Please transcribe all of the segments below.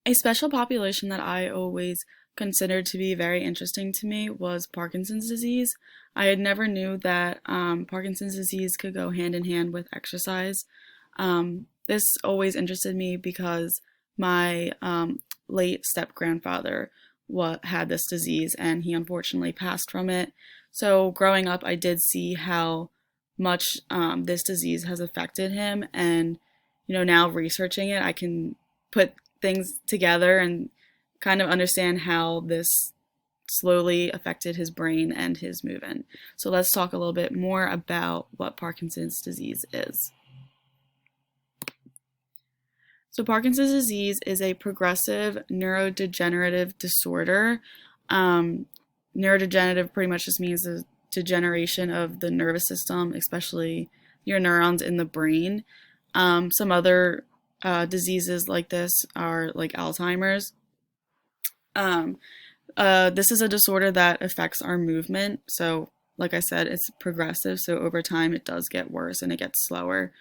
A special population that I always considered to be very interesting to me was Parkinson's disease. I had never knew that Parkinson's disease could go hand in hand with exercise. This always interested me because my late step grandfather had this disease and he unfortunately passed from it. So growing up, I did see how much this disease has affected him, and now researching it, I can put things together and kind of understand how this slowly affected his brain and his movement. So let's talk a little bit more about what Parkinson's disease is. So Parkinson's disease is a progressive neurodegenerative disorder. Neurodegenerative pretty much just means the degeneration of the nervous system, especially your neurons in the brain. Some other diseases like this are like Alzheimer's. This is a disorder that affects our movement. So, like I said, it's progressive. So over time, it does get worse and it gets slower.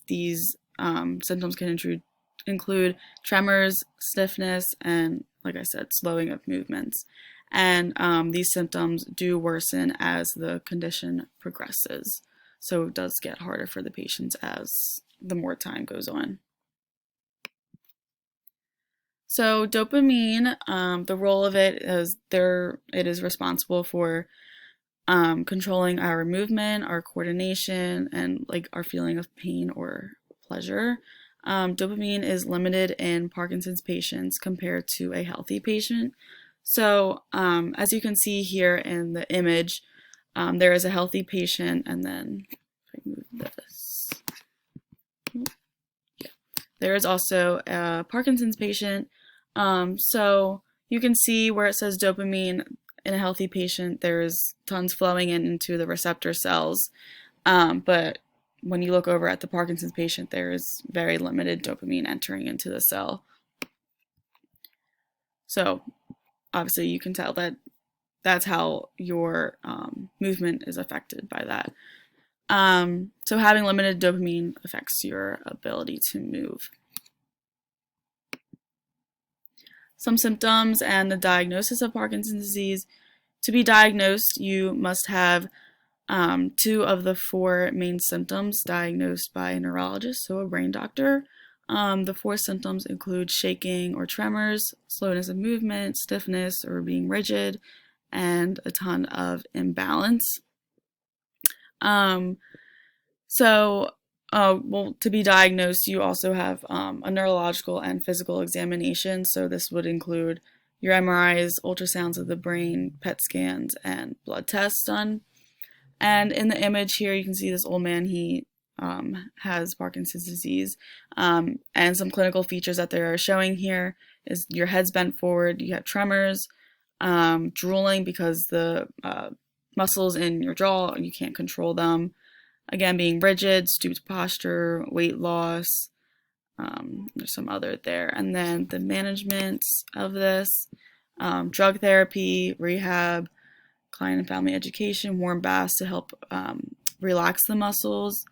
These symptoms can include tremors, stiffness, and, like I said, slowing of movements. And these symptoms do worsen as the condition progresses. So it does get harder for the patients as the more time goes on. So dopamine, the role of it is it is responsible for controlling our movement, our coordination, and like our feeling of pain or pleasure. Dopamine is limited in Parkinson's patients compared to a healthy patient. So as you can see here in the image, there is a healthy patient, and then if I move this, yeah, there is also a Parkinson's patient. So you can see where it says dopamine in a healthy patient, there's tons flowing into the receptor cells. But when you look over at the Parkinson's patient, there is very limited dopamine entering into the cell. So obviously you can tell that that's how your movement is affected by that. So having limited dopamine affects your ability to move. Some symptoms and the diagnosis of Parkinson's disease. To be diagnosed, you must have 2 of the 4 main symptoms diagnosed by a neurologist, so a brain doctor. The 4 symptoms include shaking or tremors, slowness of movement, stiffness or being rigid, and a ton of imbalance. To be diagnosed, you also have a neurological and physical examination. So this would include your MRIs, ultrasounds of the brain, PET scans, and blood tests done. And in the image here, you can see this old man. He has Parkinson's disease. And some clinical features that they are showing here is your head's bent forward, you have tremors, drooling because the muscles in your jaw, you can't control them. Again, being rigid, stooped posture, weight loss. There's some other there. And then the management of this, drug therapy, rehab, client and family education, warm baths to help relax the muscles.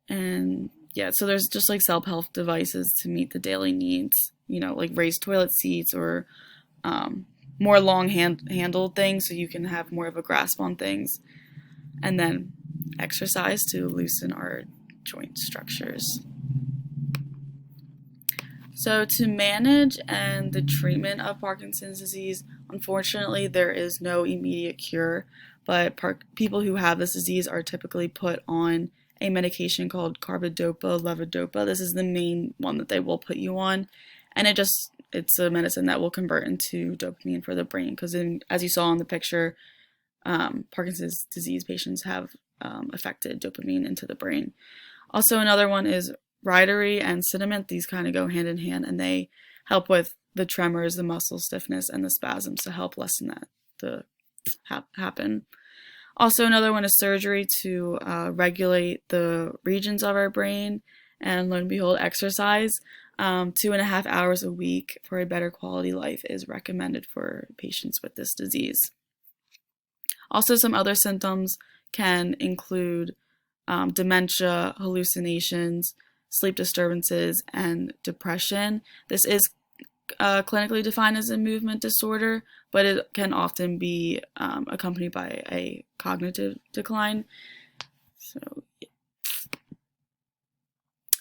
And yeah, so there's just like self-help devices to meet the daily needs, like raised toilet seats or more long handled things so you can have more of a grasp on things. And then exercise to loosen our joint structures. So to manage and the treatment of Parkinson's disease, unfortunately, there is no immediate cure, but people who have this disease are typically put on a medication called carbidopa, levodopa. This is the main one that they will put you on, and it's a medicine that will convert into dopamine for the brain, because as you saw in the picture, Parkinson's disease patients have affected dopamine into the brain. Also, another one is Ridery and Cinnamon. These kind of go hand in hand, and they help with the tremors, the muscle stiffness, and the spasms to help lessen that to happen. Also, another one is surgery to regulate the regions of our brain, and lo and behold, exercise. 2.5 hours a week for a better quality life is recommended for patients with this disease. Also, some other symptoms can include dementia, hallucinations, sleep disturbances, and depression. This is clinically defined as a movement disorder, but it can often be accompanied by a cognitive decline. So, yeah.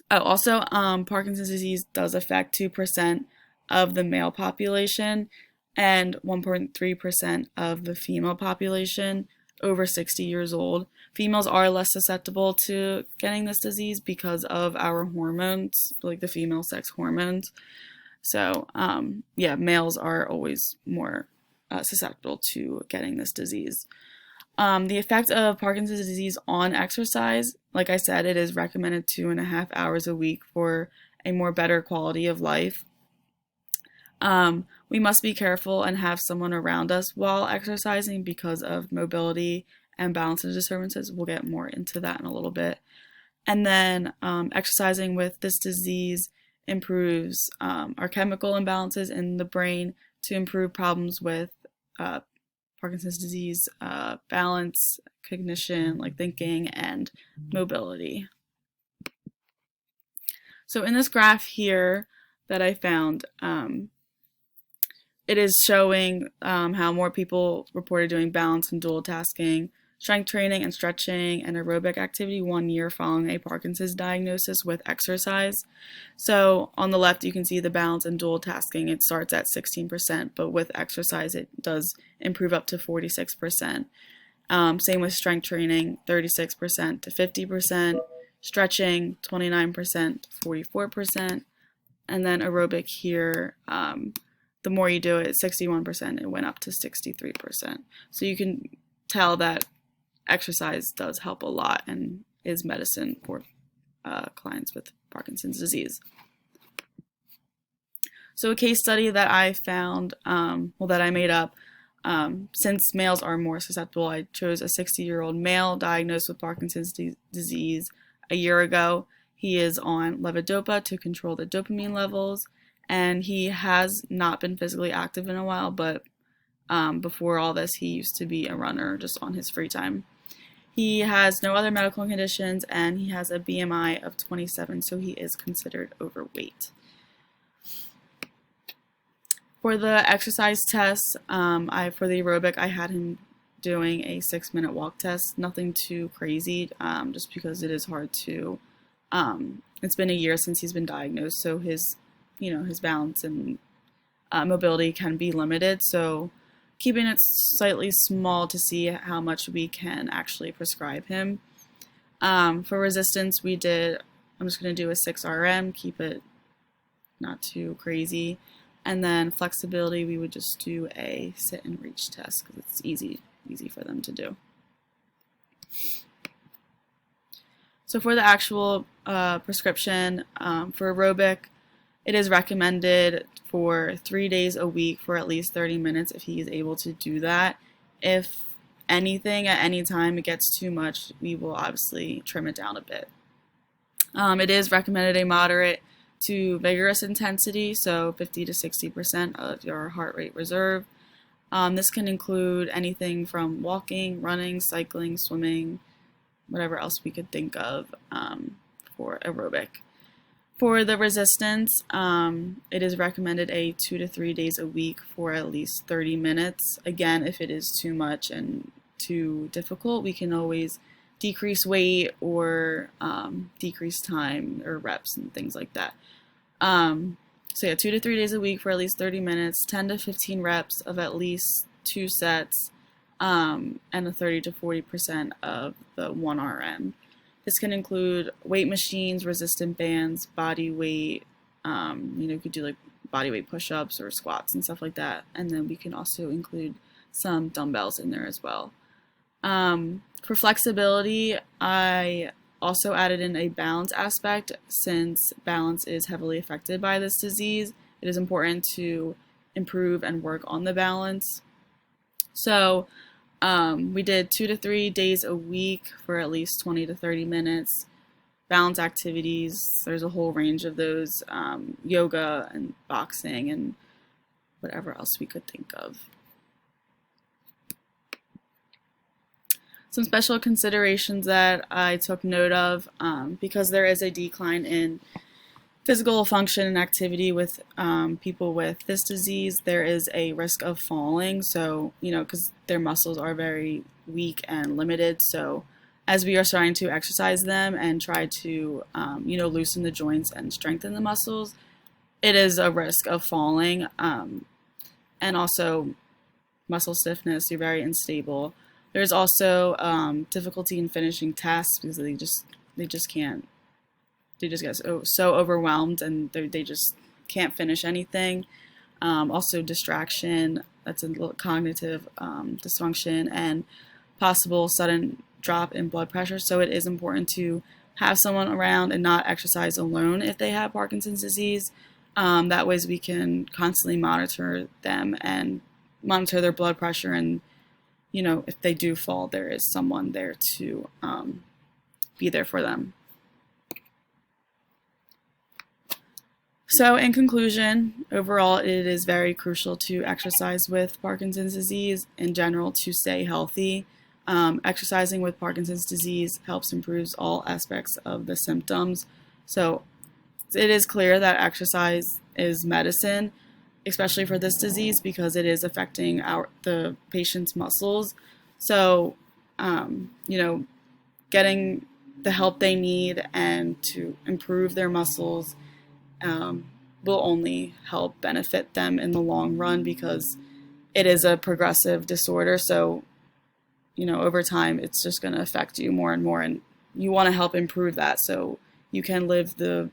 Oh, also, Parkinson's disease does affect 2% of the male population and 1.3% of the female population over 60 years old. Females are less susceptible to getting this disease because of our hormones, like the female sex hormones. So, yeah, males are always more susceptible to getting this disease. The effect of Parkinson's disease on exercise, like I said, it is recommended 2.5 hours a week for a more better quality of life. We must be careful and have someone around us while exercising because of mobility and balance disturbances. We'll get more into that in a little bit. And then exercising with this disease improves our chemical imbalances in the brain to improve problems with Parkinson's disease, balance, cognition, like thinking, and mobility. So in this graph here that I found, it is showing how more people reported doing balance and dual tasking, strength training and stretching, and aerobic activity 1 year following a Parkinson's diagnosis with exercise. So on the left, you can see the balance and dual tasking. It starts at 16%, but with exercise, it does improve up to 46%. Same with strength training, 36% to 50%, stretching, 29% to 44%, and then aerobic here, the more you do it, 61%, it went up to 63%. So you can tell that exercise does help a lot and is medicine for clients with Parkinson's disease. So a case study that I found, that I made up, since males are more susceptible, I chose a 60-year-old male diagnosed with Parkinson's disease a year ago. He is on levodopa to control the dopamine levels, and he has not been physically active in a while, but before all this, he used to be a runner just on his free time. He has no other medical conditions, and he has a BMI of 27, so he is considered overweight. For the exercise test, for the aerobic, I had him doing a 6-minute walk test. Nothing too crazy, just because it is hard to. It's been a year since he's been diagnosed, so his balance and mobility can be limited. So keeping it slightly small to see how much we can actually prescribe him. For resistance, I'm just going to do a 6 RM, keep it not too crazy. And then flexibility, we would just do a sit and reach test because it's easy for them to do. So for the actual prescription for aerobic, it is recommended for 3 days a week for at least 30 minutes if he is able to do that. If anything, at any time it gets too much, we will obviously trim it down a bit. It is recommended a moderate to vigorous intensity, so 50 to 60% of your heart rate reserve. This can include anything from walking, running, cycling, swimming, whatever else we could think of for aerobic. For the resistance, it is recommended a 2 to 3 days a week for at least 30 minutes. Again, if it is too much and too difficult, we can always decrease weight or decrease time or reps and things like that. So yeah, 2 to 3 days a week for at least 30 minutes, 10 to 15 reps of at least 2 sets, and a 30 to 40% of the 1 RM. This can include weight machines, resistant bands, body weight. You could do like body weight push-ups or squats and stuff like that. And then we can also include some dumbbells in there as well. For flexibility, I also added in a balance aspect. Since balance is heavily affected by this disease, it is important to improve and work on the balance. So we did 2 to 3 days a week for at least 20 to 30 minutes. Balance activities, there's a whole range of those, yoga and boxing and whatever else we could think of. Some special considerations that I took note of, because there is a decline in physical function and activity with people with this disease, there is a risk of falling. So, because their muscles are very weak and limited. So, as we are starting to exercise them and try to, loosen the joints and strengthen the muscles, it is a risk of falling. And also muscle stiffness, you're very unstable. There's also difficulty in finishing tasks because they just can't they just get so overwhelmed and they just can't finish anything. Also distraction, that's a little cognitive dysfunction, and possible sudden drop in blood pressure. So it is important to have someone around and not exercise alone if they have Parkinson's disease. That ways we can constantly monitor them and monitor their blood pressure, and if they do fall, there is someone there to be there for them. So in conclusion, overall, it is very crucial to exercise with Parkinson's disease in general to stay healthy. Exercising with Parkinson's disease helps improve all aspects of the symptoms. So it is clear that exercise is medicine, especially for this disease because it is affecting the patient's muscles. So, getting the help they need and to improve their muscles will only help benefit them in the long run because it is a progressive disorder. So, over time, it's just going to affect you more and more. And you want to help improve that so you can live the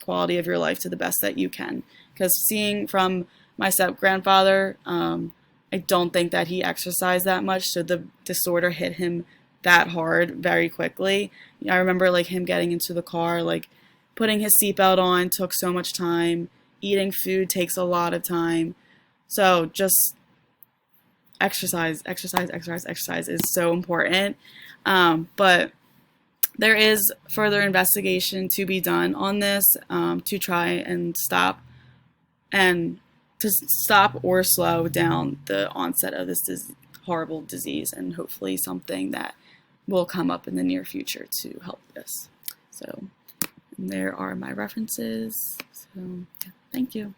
quality of your life to the best that you can. Because seeing from my step-grandfather, I don't think that he exercised that much. So the disorder hit him that hard very quickly. I remember him getting into the car, putting his seatbelt on took so much time. Eating food takes a lot of time. So just exercise is so important. But there is further investigation to be done on this to try and stop or slow down the onset of this horrible disease, and hopefully something that will come up in the near future to help this. So there are my references. So thank you.